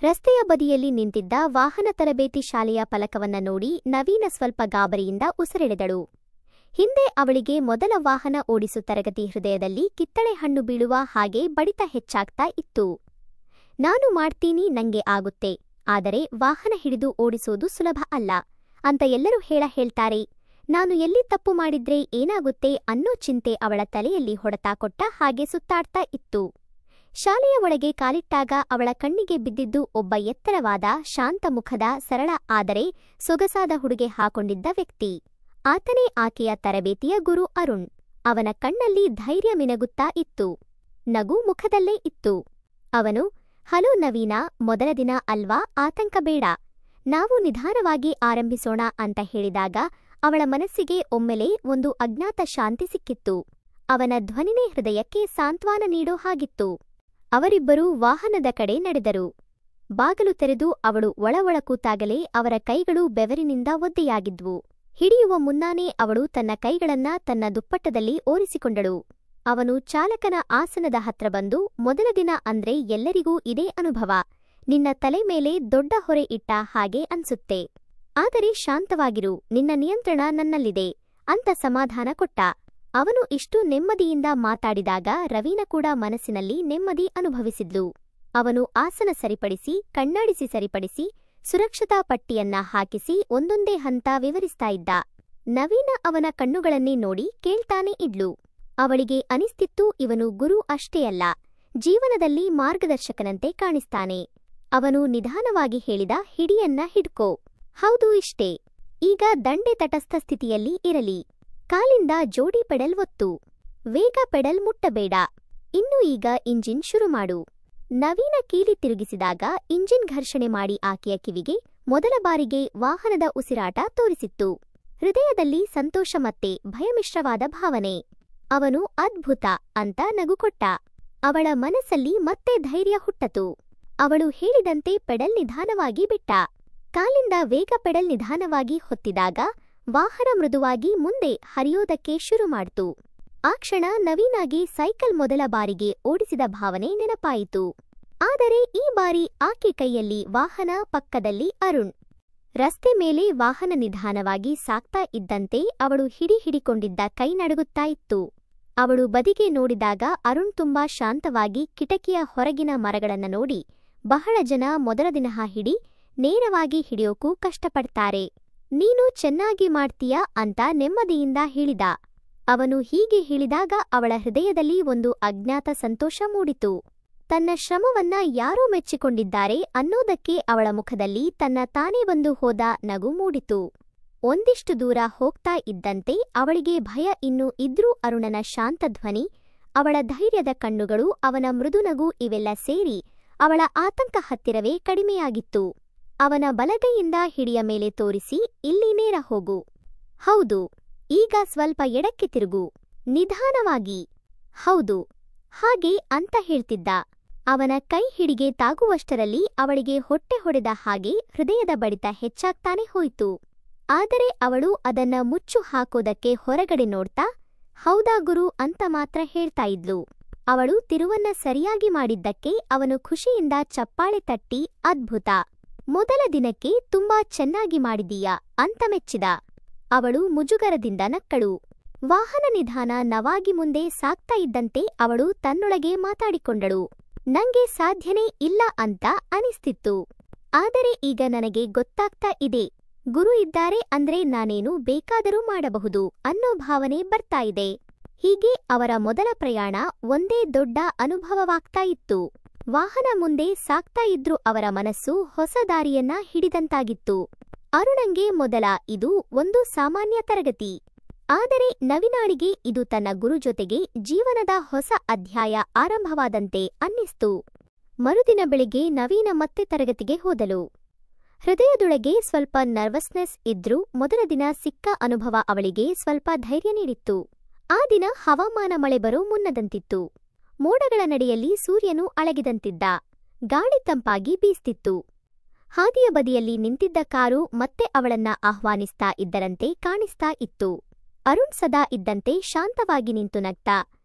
ರಸ್ತೆಯ ಬದಿಯಲ್ಲಿ ನಿಂತಿದ್ದ ವಾಹನ ತರಬೇತಿ ಶಾಲೆಯ ಫಲಕವನ್ನ ನೋಡಿ ನವೀನ ಸ್ವಲ್ಪ ಗಾಬರಿಯಿಂದ ಉಸಿರೆಳೆದಳು. ಹಿಂದೆ ಅವಳಿಗೆ ಮೊದಲ ವಾಹನ ಓಡಿಸು ತರಗತಿ ಹೃದಯದಲ್ಲಿ ಕಿತ್ತಳೆ ಹಣ್ಣು ಬೀಳುವ ಹಾಗೆ ಬಡಿತ ಹೆಚ್ಚಾಗ್ತಾ ಇತ್ತು. ನಾನು ಮಾಡ್ತೀನಿ, ನಂಗೆ ಆಗುತ್ತೆ, ಆದರೆ ವಾಹನ ಹಿಡಿದು ಓಡಿಸೋದು ಸುಲಭ ಅಲ್ಲ ಅಂತ ಎಲ್ಲರೂ ಹೇಳ್ತಾರೆ. ನಾನು ಎಲ್ಲಿ ತಪ್ಪು ಮಾಡಿದ್ರೆ ಏನಾಗುತ್ತೆ ಅನ್ನೋ ಚಿಂತೆ ಅವಳ ತಲೆಯಲ್ಲಿ ಹೊಡೆತ ಕೊಟ್ಟ ಹಾಗೆ ಸುತ್ತಾಡ್ತಾ ಇತ್ತು. ಶಾಲೆಯ ಒಳಗೆ ಕಾಲಿಟ್ಟಾಗ ಅವಳ ಕಣ್ಣಿಗೆ ಬಿದ್ದಿದ್ದು ಒಬ್ಬ ಎತ್ತರವಾದ, ಶಾಂತ ಮುಖದ, ಸರಳ ಆದರೆ ಸೊಗಸಾದ ಹುಡುಗೆ ಹಾಕೊಂಡಿದ್ದ ವ್ಯಕ್ತಿ. ಆತನೇ ಆಕೆಯ ತರಬೇತಿಯ ಗುರು ಅರುಣ್. ಅವನ ಕಣ್ಣಲ್ಲಿ ಧೈರ್ಯ ಮಿನುಗುತ್ತಾ ಇತ್ತು, ನಗು ಮುಖದಲ್ಲೇ ಇತ್ತು. ಅವನು, ಹಲೋ ನವೀನಾ, ಮೊದಲ ದಿನ ಅಲ್ವಾ, ಆತಂಕ ಬೇಡ, ನಾವು ನಿಧಾನವಾಗಿ ಆರಂಭಿಸೋಣ ಅಂತ ಹೇಳಿದಾಗ ಅವಳ ಮನಸ್ಸಿಗೆ ಒಮ್ಮೆಲೆ ಒಂದು ಅಜ್ಞಾತ ಶಾಂತಿ ಸಿಕ್ಕಿತ್ತು. ಅವನ ಧ್ವನಿನೇ ಹೃದಯಕ್ಕೆ ಸಾಂತ್ವನ ನೀಡೋ ಹಾಗಿತ್ತು. ಅವರಿಬ್ಬರೂ ವಾಹನದ ಕಡೆ ನಡೆದರು. ಬಾಗಲು ತೆರೆದು ಅವಳು ಒಳ ಕೂತಾಗಲೇ ಅವರ ಕೈಗಳು ಬೆವರಿನಿಂದ ಒದ್ದೆಯಾಗಿದ್ವು. ಹಿಡಿಯುವ ಮುನ್ನಾನೇ ಅವಳು ತನ್ನ ಕೈಗಳನ್ನ ತನ್ನ ದುಪ್ಪಟ್ಟದಲ್ಲಿ ಓರಿಸಿಕೊಂಡಳು. ಅವನು ಚಾಲಕನ ಆಸನದ ಹತ್ರ ಬಂದು, ಮೊದಲ ದಿನ ಅಂದ್ರೆ ಎಲ್ಲರಿಗೂ ಇದೇ ಅನುಭವ, ನಿನ್ನ ತಲೆ ಮೇಲೆ ದೊಡ್ಡ ಹೊರೆ ಇಟ್ಟ ಹಾಗೆ ಅನ್ಸುತ್ತೆ, ಆದರೆ ಶಾಂತವಾಗಿರು, ನಿನ್ನ ನಿಯಂತ್ರಣ ನನ್ನಲ್ಲಿದೆ ಅಂತ ಸಮಾಧಾನ ಕೊಟ್ಟ. ಅವನು ಇಷ್ಟು ನೆಮ್ಮದಿಯಿಂದ ಮಾತಾಡಿದಾಗ ರವೀನಾ ಕೂಡ ಮನಸ್ಸಿನಲ್ಲಿ ನೆಮ್ಮದಿ ಅನುಭವಿಸಿದ್ಲು. ಅವನು ಆಸನ ಸರಿಪಡಿಸಿ, ಕಣ್ಣಾಡಿಸಿ ಸರಿಪಡಿಸಿ, ಸುರಕ್ಷತಾ ಪಟ್ಟಿಯನ್ನ ಹಾಕಿಸಿ ಒಂದೊಂದೇ ಹಂತ ವಿವರಿಸ್ತಾ ಇದ್ದ. ನವೀನಾ ಅವನ ಕಣ್ಣುಗಳನ್ನೇ ನೋಡಿ ಕೇಳ್ತಾನೆ ಇದ್ಲು. ಅವಳಿಗೆ ಅನಿಸ್ತಿತ್ತು, ಇವನು ಗುರು ಅಷ್ಟೇ ಅಲ್ಲ, ಜೀವನದಲ್ಲಿ ಮಾರ್ಗದರ್ಶಕನಂತೆ ಕಾಣಿಸ್ತಾನೆ. ಅವನು ನಿಧಾನವಾಗಿ ಹೇಳಿದ, ಹಿಡಿಯನ್ನ ಹಿಡ್ಕೋ. ಹೌದು, ಇಷ್ಟೇ, ಈಗ ದಂಡೆ ತಟಸ್ಥ ಸ್ಥಿತಿಯಲ್ಲಿ ಇರಲಿ, ಕಾಲಿಂದ ಜೋಡಿ ಪೆಡಲ್ ಒತ್ತು, ವೇಗ ಪೆಡಲ್ ಮುಟ್ಟಬೇಡ, ಇನ್ನು ಈಗ ಇಂಜಿನ್ ಶುರು ಮಾಡು. ನವೀನ ಕೀಲಿ ತಿರುಗಿಸಿದಾಗ ಇಂಜಿನ್ ಘರ್ಷಣೆ ಮಾಡಿ ಆಕೆಯ ಕಿವಿಗೆ ಮೊದಲ ಬಾರಿಗೆ ವಾಹನದ ಉಸಿರಾಟ ತೋರಿಸಿತ್ತು. ಹೃದಯದಲ್ಲಿ ಸಂತೋಷ ಮತ್ತೆ ಭಯಮಿಶ್ರವಾದ ಭಾವನೆ. ಅವನು ಅದ್ಭುತ ಅಂತ ನಗುಕೊಟ್ಟ. ಅವಳ ಮನಸ್ಸಲ್ಲಿ ಮತ್ತೆ ಧೈರ್ಯ ಹುಟ್ಟತು. ಅವಳು ಹೇಳಿದಂತೆ ಪೆಡಲ್ ನಿಧಾನವಾಗಿ ಬಿಟ್ಟ. ಕಾಲಿಂದ ವೇಗ ಪೆಡಲ್ ನಿಧಾನವಾಗಿ ಹೊತ್ತಿದಾಗ ವಾಹನ ಮೃದುವಾಗಿ ಮುಂದೆ ಹರಿಯೋದಕ್ಕೆ ಶುರು ಮಾಡ್ತು. ಆ ಕ್ಷಣ ನವೀನಾಗಿ ಸೈಕಲ್ ಮೊದಲ ಬಾರಿಗೆ ಓಡಿಸಿದ ಭಾವನೆ ನೆನಪಾಯಿತು. ಆದರೆ ಈ ಬಾರಿ ಆಕೆ ಕೈಯಲ್ಲಿ ವಾಹನ, ಪಕ್ಕದಲ್ಲಿ ಅರುಣ್. ರಸ್ತೆ ಮೇಲೆ ವಾಹನ ನಿಧಾನವಾಗಿ ಸಾಗ್ತಾ ಇದ್ದಂತೆ ಅವಳು ಹಿಡಿಕೊಂಡಿದ್ದ ಕೈ ನಡುಗುತ್ತಾ ಇತ್ತು. ಅವಳು ಬದಿಗೆ ನೋಡಿದಾಗ ಅರುಣ್ ತುಂಬಾ ಶಾಂತವಾಗಿ ಕಿಟಕಿಯ ಹೊರಗಿನ ಮರಗಳನ್ನ ನೋಡಿ, ಬಹಳ ಜನ ಮೊದಲ ದಿನ ನೇರವಾಗಿ ಹಿಡಿಯೋಕೂ ಕಷ್ಟಪಡ್ತಾರೆ, ನೀನು ಚೆನ್ನಾಗಿ ಮಾಡ್ತೀಯಾ ಅಂತ ನೆಮ್ಮದಿಯಿಂದ ಹೇಳಿದ. ಅವನು ಹೀಗೆ ಹೇಳಿದಾಗ ಅವಳ ಹೃದಯದಲ್ಲಿ ಒಂದು ಅಜ್ಞಾತ ಸಂತೋಷ ಮೂಡಿತು. ತನ್ನ ಶ್ರಮವನ್ನ ಯಾರೋ ಮೆಚ್ಚಿಕೊಂಡಿದ್ದಾರೆ ಅನ್ನೋದಕ್ಕೆ ಅವಳ ಮುಖದಲ್ಲಿ ತನ್ನ ತಾನೇ ಬಂದು ಹೋದ ನಗು ಮೂಡಿತು. ಒಂದಿಷ್ಟು ದೂರ ಹೋಗ್ತಾ ಇದ್ದಂತೆ ಅವಳಿಗೆ ಭಯ ಇನ್ನೂ ಇದ್ರೂ ಅರುಣನ ಶಾಂತ ಧ್ವನಿ, ಅವಳ ಧೈರ್ಯದ ಕಣ್ಣುಗಳು, ಅವನ ಮೃದುನಗು ಇವೆಲ್ಲ ಸೇರಿ ಅವಳ ಆತಂಕ ಹತ್ತಿರವೇ ಕಡಿಮೆಯಾಗಿತ್ತು. ಅವನ ಬಲಗೈಯಿಂದ ಹಿಡಿಯ ಮೇಲೆ ತೋರಿಸಿ, ಇಲ್ಲಿ ನೇರ ಹೋಗು, ಹೌದು, ಈಗ ಸ್ವಲ್ಪ ಎಡಕ್ಕೆ ತಿರುಗು, ನಿಧಾನವಾಗಿ, ಹೌದು, ಹಾಗೆ ಅಂತ ಹೇಳ್ತಿದ್ದ. ಅವನ ಕೈ ಹಿಡಿಗೆ ತಾಗುವಷ್ಟರಲ್ಲಿ ಅವಳಿಗೆ ಹೊಟ್ಟೆ ಹೊಡೆದ ಹಾಗೆ ಹೃದಯದ ಬಡಿತ ಹೆಚ್ಚಾಗ್ತಾನೆ ಹೋಯಿತು. ಆದರೆ ಅವಳು ಅದನ್ನ ಮುಚ್ಚು ಹಾಕೋದಕ್ಕೆ ಹೊರಗಡೆ ನೋಡ್ತಾ, ಹೌದಾ ಗುರು ಅಂತ ಮಾತ್ರ ಹೇಳ್ತಾ ಇದ್ಲು. ಅವಳು ತಿರುವನ್ನ ಸರಿಯಾಗಿ ಮಾಡಿದ್ದಕ್ಕೆ ಅವನು ಖುಷಿಯಿಂದ ಚಪ್ಪಾಳೆ ತಟ್ಟಿ, ಅದ್ಭುತ, ಮೊದಲ ದಿನಕ್ಕೆ ತುಂಬಾ ಚೆನ್ನಾಗಿ ಮಾಡಿದೀಯಾ ಅಂತ ಮೆಚ್ಚಿದ. ಅವಳು ಮುಜುಗರದಿಂದ ನಕ್ಕಳು. ವಾಹನ ನಿಧಾನವಾಗಿ ಮುಂದೆ ಸಾಗ್ತಾ ಇದ್ದಂತೆ ಅವಳು ತನ್ನೊಳಗೆ ಮಾತಾಡಿಕೊಂಡಳು, ನಂಗೆ ಸಾಧ್ಯನೇ ಇಲ್ಲ ಅಂತ ಅನಿಸ್ತಿತ್ತು, ಆದರೆ ಈಗ ನನಗೆ ಗೊತ್ತಾಗ್ತಾ ಇದೆ, ಗುರು ಇದ್ದಾರೆ ಅಂದ್ರೆ ನಾನೇನು ಬೇಕಾದರೂ ಮಾಡಬಹುದು ಅನ್ನೋ ಭಾವನೆ ಬರ್ತಾ ಇದೆ. ಹೀಗೆ ಅವರ ಮೊದಲ ಪ್ರಯಾಣ ಒಂದೇ ದೊಡ್ಡ ಅನುಭವವಾಗ್ತಾ ಇತ್ತು. ವಾಹನ ಮುಂದೆ ಸಾಗ್ತಾ ಇದ್ರೂ ಅವರ ಮನಸ್ಸು ಹೊಸ ದಾರಿಯನ್ನ ಹಿಡಿದಂತಾಗಿತ್ತು. ಅರುಣಂಗೆ ಮೊದಲ ಇದು ಒಂದು ಸಾಮಾನ್ಯ ತರಗತಿ, ಆದರೆ ನವೀನಾಳಿಗೆ ಇದು ತನ್ನ ಗುರು ಜೊತೆಗೆ ಜೀವನದ ಹೊಸ ಅಧ್ಯಾಯ ಆರಂಭವಾದಂತೆ ಅನ್ನಿಸ್ತು. ಮರುದಿನ ಬೆಳಿಗ್ಗೆ ನವೀನ ಮತ್ತೆ ತರಗತಿಗೆ ಹೋದಳು. ಹೃದಯದೊಳಗೆ ಸ್ವಲ್ಪ ನರ್ವಸ್ನೆಸ್ ಇದ್ರೂ ಮೊದಲ ದಿನ ಸಿಕ್ಕ ಅನುಭವ ಅವಳಿಗೆ ಸ್ವಲ್ಪ ಧೈರ್ಯ ನೀಡಿತ್ತು. ಆ ದಿನ ಹವಾಮಾನ ಮಳೆ ಬರೋ ಮುನ್ನದಂತಿತ್ತು. ಮೋಡಗಳ ನಡೆಯಲ್ಲಿ ಸೂರ್ಯನು ಅಳಗಿದಂತಿದ್ದ. ಗಾಳಿ ತಂಪಾಗಿ ಬೀಸ್ತಿತ್ತು. ಹಾದಿಯ ಬದಿಯಲ್ಲಿ ನಿಂತಿದ್ದ ಕಾರು ಮತ್ತೆ ಅವಳನ್ನ ಆಹ್ವಾನಿಸ್ತಾ ಇದ್ದರಂತೆ ಕಾಣಿಸ್ತಾ ಇತ್ತು. ಅರುಣ್ ಸದಾ ಇದ್ದಂತೆ ಶಾಂತವಾಗಿ ನಿಂತು ನಗ್ತಾ,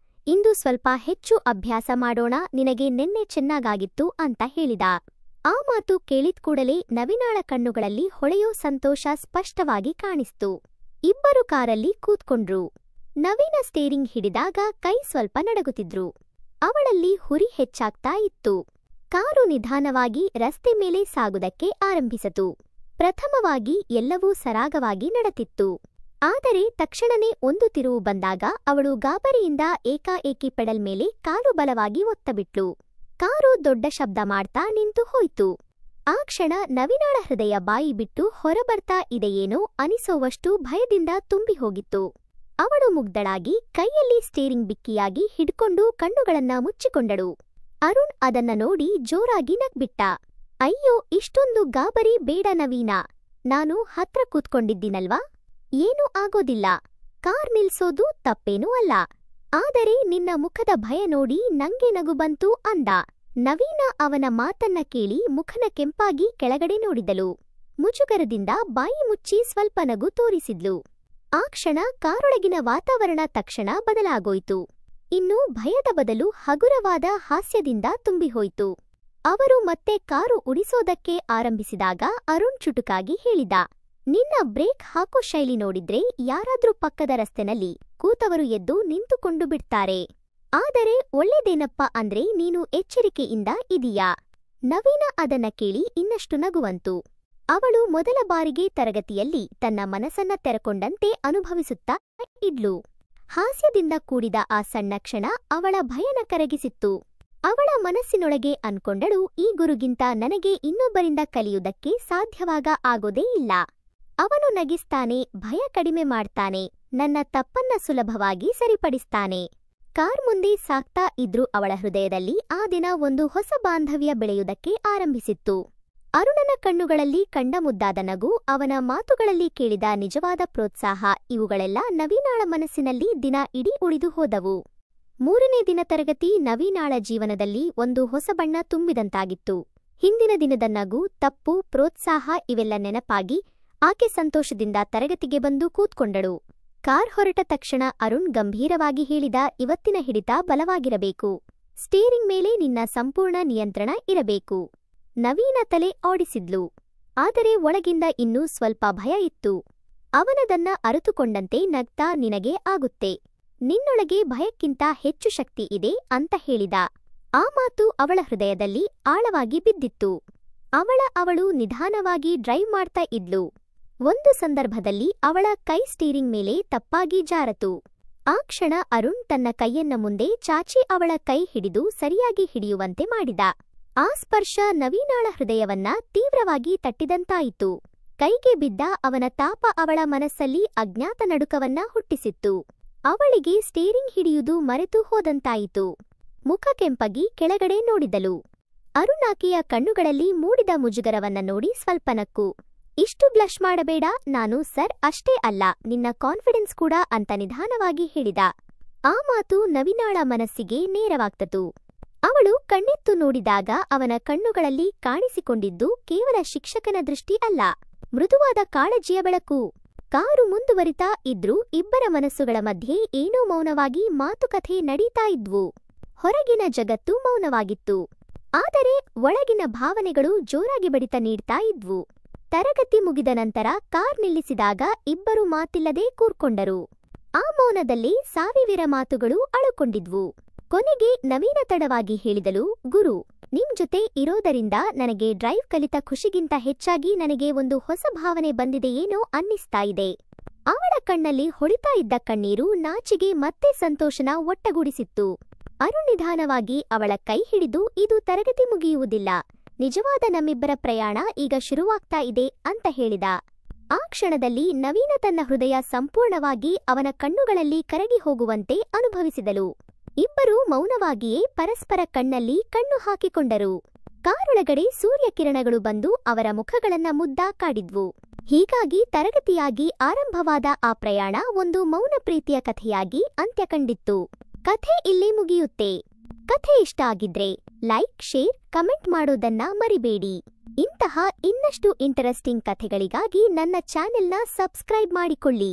ಇಂದು ಸ್ವಲ್ಪ ಹೆಚ್ಚು ಅಭ್ಯಾಸ ಮಾಡೋಣ, ನಿನಗೆ ನೆನ್ನೆ ಚೆನ್ನಾಗಾಗಿತ್ತು ಅಂತ ಹೇಳಿದ. ಆ ಮಾತು ಕೇಳಿದ ಕೂಡಲೇ ನವೀನಾಳ ಕಣ್ಣುಗಳಲ್ಲಿ ಹೊಳೆಯೋ ಸಂತೋಷ ಸ್ಪಷ್ಟವಾಗಿ ಕಾಣಿಸ್ತು. ಇಬ್ಬರು ಕಾರಲ್ಲಿ ಕೂತ್ಕೊಂಡ್ರು. ನವೀನ ಸ್ಟೇರಿಂಗ್ ಹಿಡಿದಾಗ ಕೈ ಸ್ವಲ್ಪ ನಡಗುತ್ತಿದ್ರು. ಅವಳಲ್ಲಿ ಹುರಿ ಹೆಚ್ಚಾಗ್ತಾ ಇತ್ತು. ಕಾರು ನಿಧಾನವಾಗಿ ರಸ್ತೆ ಮೇಲೆ ಸಾಗುವುದಕ್ಕೆ ಆರಂಭಿಸಿತು. ಪ್ರಥಮವಾಗಿ ಎಲ್ಲವೂ ಸರಾಗವಾಗಿ ನಡೆದಿತ್ತು. ಆದರೆ ತಕ್ಷಣನೇ ಒಂದು ತಿರುವು ಬಂದಾಗ ಅವಳು ಗಾಬರಿಯಿಂದ ಏಕಾಏಕಿ ಪೆಡಲ್ ಮೇಲೆ ಕಾಲು ಬಲವಾಗಿ ಒತ್ತಬಿಟ್ಲು. ಕಾರು ದೊಡ್ಡ ಶಬ್ದ ಮಾಡ್ತಾ ನಿಂತು ಹೋಯ್ತು. ಆ ಕ್ಷಣ ನವೀನಾಳ ಹೃದಯ ಬಾಯಿ ಬಿಟ್ಟು ಹೊರಬರ್ತಾ ಇದೆಯೇನೋ ಅನಿಸೋವಷ್ಟು ಭಯದಿಂದ ತುಂಬಿ ಹೋಗಿತ್ತು. ಅವಳು ಮುಗ್ಧಳಾಗಿ ಕೈಯಲ್ಲಿ ಸ್ಟೇರಿಂಗ್ ಬಿಕ್ಕಿಯಾಗಿ ಹಿಡ್ಕೊಂಡು ಕಣ್ಣುಗಳನ್ನ ಮುಚ್ಚಿಕೊಂಡಳು. ಅರುಣ್ ಅದನ್ನ ನೋಡಿ ಜೋರಾಗಿ ನಗ್ಬಿಟ್ಟ. ಅಯ್ಯೋ, ಇಷ್ಟೊಂದು ಗಾಬರಿ ಬೇಡ ನವೀನಾ, ನಾನು ಹತ್ರ ಕೂತ್ಕೊಂಡಿದ್ದೀನಲ್ವಾ, ಏನೂ ಆಗೋದಿಲ್ಲ. ಕಾರ್ ನಿಲ್ಸೋದು ತಪ್ಪೇನೂ ಅಲ್ಲ. ಆದರೆ ನಿನ್ನ ಮುಖದ ಭಯ ನೋಡಿ ನಂಗೆ ನಗು ಬಂತು ಅಂದ. ನವೀನ ಅವನ ಮಾತನ್ನ ಕೇಳಿ ಮುಖನ ಕೆಂಪಾಗಿ ಕೆಳಗಡೆ ನೋಡಿದಳು. ಮುಜುಗರದಿಂದ ಬಾಯಿ ಮುಚ್ಚಿ ಸ್ವಲ್ಪ ನಗು ತೋರಿಸಿದ್ಲು. ಆ ಕ್ಷಣ ಕಾರೊಳಗಿನ ವಾತಾವರಣ ತಕ್ಷಣ ಬದಲಾಗೋಯ್ತು. ಇನ್ನು ಭಯದ ಬದಲು ಹಗುರವಾದ ಹಾಸ್ಯದಿಂದ ತುಂಬಿಹೋಯ್ತು. ಅವರು ಮತ್ತೆ ಕಾರು ಉಡಿಸೋದಕ್ಕೆ ಆರಂಭಿಸಿದಾಗ ಅರುಣ್ ಚುಟುಕಾಗಿ ಹೇಳಿದ, ನಿನ್ನ ಬ್ರೇಕ್ ಹಾಕೋ ಶೈಲಿ ನೋಡಿದ್ರೆ ಯಾರಾದ್ರೂ ಪಕ್ಕದ ರಸ್ತೆನಲ್ಲಿ ಕೂತವರು ಎದ್ದು ನಿಂತುಕೊಂಡು ಬಿಡ್ತಾರೆ. ಆದರೆ ಒಳ್ಳೆದೇನಪ್ಪ ಅಂದ್ರೆ ನೀನು ಎಚ್ಚರಿಕೆಯಿಂದ ಇದೀಯಾ. ನವೀನ ಅದನ್ನ ಕೇಳಿ ಇನ್ನಷ್ಟು ನಗುವಂತು. ಅವಳು ಮೊದಲ ಬಾರಿಗೆ ತರಗತಿಯಲ್ಲಿ ತನ್ನ ಮನಸ್ಸನ್ನ ತೆರೆಕೊಂಡಂತೆ ಅನುಭವಿಸುತ್ತಾ ಇದ್ಲು. ಹಾಸ್ಯದಿಂದ ಕೂಡಿದ ಆ ಸಣ್ಣ ಕ್ಷಣ ಅವಳ ಭಯನ ಕರಗಿಸಿತ್ತು. ಅವಳ ಮನಸ್ಸಿನೊಳಗೆ ಅನ್ಕೊಂಡಳು, ಈ ಗುರುಗಿಂತ ನನಗೆ ಇನ್ನೊಬ್ಬರಿಂದ ಕಲಿಯುವುದಕ್ಕೆ ಸಾಧ್ಯವಾಗ ಆಗೋದೇ ಇಲ್ಲ. ಅವನು ನಗಿಸ್ತಾನೆ, ಭಯ ಕಡಿಮೆ ಮಾಡ್ತಾನೆ, ನನ್ನ ತಪ್ಪನ್ನ ಸುಲಭವಾಗಿ ಸರಿಪಡಿಸ್ತಾನೆ. ಕಾರ್ ಮುಂದೆ ಸಾಗ್ತಾ ಇದ್ರೂ ಅವಳ ಹೃದಯದಲ್ಲಿ ಆ ದಿನ ಒಂದು ಹೊಸ ಬಾಂಧವ್ಯ ಬೆಳೆಯುವುದಕ್ಕೆ ಆರಂಭಿಸಿತ್ತು. ಅರುಣನ ಕಣ್ಣುಗಳಲ್ಲಿ ಕಂಡ ಮುದ್ದಾದ ನಗು, ಅವನ ಮಾತುಗಳಲ್ಲಿ ಕೇಳಿದ ನಿಜವಾದ ಪ್ರೋತ್ಸಾಹ, ಇವುಗಳೆಲ್ಲ ನವೀನಾಳ ಮನಸ್ಸಿನಲ್ಲಿ ದಿನ ಇಡೀ ಉಳಿದು ಹೋದವು. 3ನೇ ದಿನ ತರಗತಿ ನವೀನಾಳ ಜೀವನದಲ್ಲಿ ಒಂದು ಹೊಸ ಬಣ್ಣ ತುಂಬಿದಂತಾಗಿತ್ತು. ಹಿಂದಿನ ದಿನದ ನಗು, ತಪ್ಪು, ಪ್ರೋತ್ಸಾಹ ಇವೆಲ್ಲ ನೆನಪಾಗಿ ಆಕೆ ಸಂತೋಷದಿಂದ ತರಗತಿಗೆ ಬಂದು ಕೂತ್ಕೊಂಡಳು. ಕಾರ್ ಹೊರಟ ತಕ್ಷಣ ಅರುಣ್ ಗಂಭೀರವಾಗಿ ಹೇಳಿದ, ಇವತ್ತಿನ ಹಿಡಿತ ಬಲವಾಗಿರಬೇಕು. ಸ್ಟೇರಿಂಗ್ ಮೇಲೆ ನಿನ್ನ ಸಂಪೂರ್ಣ ನಿಯಂತ್ರಣ ಇರಬೇಕು. ನವೀನ ತಲೆ ಆಡಿಸಿದ್ಲು. ಆದರೆ ಒಳಗಿಂದ ಇನ್ನೂ ಸ್ವಲ್ಪ ಭಯ ಇತ್ತು. ಅವನದನ್ನ ಅರಿತುಕೊಂಡಂತೆ ನಗ್ತಾ, ನಿನಗೆ ಆಗುತ್ತೆ. ನಿನ್ನೊಳಗೆ ಭಯಕ್ಕಿಂತ ಹೆಚ್ಚು ಶಕ್ತಿ ಇದೆ ಅಂತ ಹೇಳಿದ. ಆ ಮಾತು ಅವಳ ಹೃದಯದಲ್ಲಿ ಆಳವಾಗಿ ಬಿದ್ದಿತ್ತು. ಅವಳು ನಿಧಾನವಾಗಿ ಡ್ರೈವ್ ಮಾಡ್ತಾ ಇದ್ಲು. ಒಂದು ಸಂದರ್ಭದಲ್ಲಿ ಅವಳ ಕೈ ಸ್ಟೀರಿಂಗ್ ಮೇಲೆ ತಪ್ಪಾಗಿ ಜಾರತು. ಆ ಕ್ಷಣ ಅರುಣ್ ತನ್ನ ಕೈಯನ್ನ ಮುಂದೆ ಚಾಚಿ ಅವಳ ಕೈ ಹಿಡಿದು ಸರಿಯಾಗಿ ಹಿಡಿಯುವಂತೆ ಮಾಡಿದ. ಆ ಸ್ಪರ್ಶ ನವೀನಾಳ ಹೃದಯವನ್ನ ತೀವ್ರವಾಗಿ ತಟ್ಟಿದಂತಾಯಿತು. ಕೈಗೆ ಬಿದ್ದ ಅವನ ತಾಪ ಅವಳ ಮನಸ್ಸಲ್ಲಿ ಅಜ್ಞಾತ ನಡುಕವನ್ನ ಹುಟ್ಟಿಸಿತ್ತು. ಅವಳಿಗೆ ಸ್ಟೇರಿಂಗ್ ಹಿಡಿಯುವುದು ಮರೆತು ಹೋದಂತಾಯಿತು. ಮುಖ ಕೆಂಪಗಿ ಕೆಳಗಡೆ ನೋಡಿದಳು. ಅರುಣ್ ಆಕೆಯ ಕಣ್ಣುಗಳಲ್ಲಿ ಮೂಡಿದ ಮುಜುಗರವನ್ನ ನೋಡಿ ಸ್ವಲ್ಪ ನಕ್ಕು. ಇಷ್ಟು ಬ್ಲಶ್ ಮಾಡಬೇಡ, ನಾನು ಸರ್ ಅಷ್ಟೇ ಅಲ್ಲ, ನಿನ್ನ ಕಾನ್ಫಿಡೆನ್ಸ್ ಕೂಡ ಅಂತ ನಿಧಾನವಾಗಿ ಹೇಳಿದ. ಆ ಮಾತು ನವೀನಾಳ ಮನಸ್ಸಿಗೆ ನೇರವಾಗ್ತತು. ಅವಳು ಕಣ್ಣೆತ್ತು ನೋಡಿದಾಗ ಅವನ ಕಣ್ಣುಗಳಲ್ಲಿ ಕಾಣಿಸಿಕೊಂಡಿದ್ದು ಕೇವಲ ಶಿಕ್ಷಕನ ದೃಷ್ಟಿ ಅಲ್ಲ, ಮೃದುವಾದ ಕಾಳಜಿಯ ಬೆಳಕು. ಕಾರು ಮುಂದುವರಿತಾ ಇದ್ರೂ ಇಬ್ಬರ ಮನಸ್ಸುಗಳ ಮಧ್ಯೆ ಏನೋ ಮೌನವಾಗಿ ಮಾತುಕತೆ ನಡೀತಾ ಇದ್ವು. ಹೊರಗಿನ ಜಗತ್ತು ಮೌನವಾಗಿತ್ತು, ಆದರೆ ಒಳಗಿನ ಭಾವನೆಗಳು ಜೋರಾಗಿ ಬಡಿತ ನೀಡ್ತಾ ಇದ್ವು. ತರಗತಿ ಮುಗಿದ ನಂತರ ಕಾರ್ ನಿಲ್ಲಿಸಿದಾಗ ಇಬ್ಬರು ಮಾತಿಲ್ಲದೆ ಕೂರ್ಕೊಂಡರು. ಆ ಮೌನದಲ್ಲಿ ಸಾವಿರ ಮಾತುಗಳು ಅಳುಕೊಂಡಿದ್ವು. ಕೊನೆಗೆ ನವೀನ ತಡವಾಗಿ ಹೇಳಿದಳು, ಗುರು, ನಿಮ್ ಜೊತೆ ಇರೋದರಿಂದ ನನಗೆ ಡ್ರೈವ್ ಕಲಿತ ಖುಷಿಗಿಂತ ಹೆಚ್ಚಾಗಿ ನನಗೆ ಒಂದು ಹೊಸ ಭಾವನೆ ಬಂದಿದೆಯೇನೋ ಅನ್ನಿಸ್ತಾ ಇದೆ. ಅವಳ ಕಣ್ಣಲ್ಲಿ ಹೊಳಿತಾ ಇದ್ದ ಕಣ್ಣೀರು ನಾಚಿಗೆ ಮತ್ತೆ ಸಂತೋಷನ ಒಟ್ಟಗೂಡಿಸಿತ್ತು. ಅರುಣ್ ನಿಧಾನವಾಗಿ ಅವಳ ಕೈ ಹಿಡಿದು, ಇದು ತರಗತಿ ಮುಗಿಯುವುದಿಲ್ಲ, ನಿಜವಾದ ನಮ್ಮಿಬ್ಬರ ಪ್ರಯಾಣ ಈಗ ಶುರುವಾಗ್ತಾ ಇದೆ ಅಂತ ಹೇಳಿದ. ಆ ಕ್ಷಣದಲ್ಲಿ ನವೀನ ತನ್ನ ಹೃದಯ ಸಂಪೂರ್ಣವಾಗಿ ಅವನ ಕಣ್ಣುಗಳಲ್ಲಿ ಕರಗಿ ಹೋಗುವಂತೆ ಅನುಭವಿಸಿದಳು. ಇಬ್ಬರೂ ಮೌನವಾಗಿಯೇ ಪರಸ್ಪರ ಕಣ್ಣಲ್ಲಿ ಕಣ್ಣು ಹಾಕಿಕೊಂಡರು. ಕಾರೊಳಗಡೆ ಸೂರ್ಯಕಿರಣಗಳು ಬಂದು ಅವರ ಮುಖಗಳನ್ನ ಮುದ್ದಾ ಕಾಡಿದ್ವು. ಹೀಗಾಗಿ ತರಗತಿಯಾಗಿ ಆರಂಭವಾದ ಆ ಪ್ರಯಾಣ ಒಂದು ಮೌನ ಪ್ರೀತಿಯ ಕಥೆಯಾಗಿ ಅಂತ್ಯ ಕಂಡಿತ್ತು. ಕಥೆ ಇಲ್ಲೇ ಮುಗಿಯುತ್ತೆ. ಕಥೆ ಇಷ್ಟ ಆಗಿದ್ರೆ ಲೈಕ್, ಶೇರ್, ಕಮೆಂಟ್ ಮಾಡೋದನ್ನ ಮರಿಬೇಡಿ. ಇಂತಹ ಇನ್ನಷ್ಟು ಇಂಟರೆಸ್ಟಿಂಗ್ ಕಥೆಗಳಿಗಾಗಿ ನನ್ನ ಚಾನೆಲ್ನ ಸಬ್ಸ್ಕ್ರೈಬ್ ಮಾಡಿಕೊಳ್ಳಿ.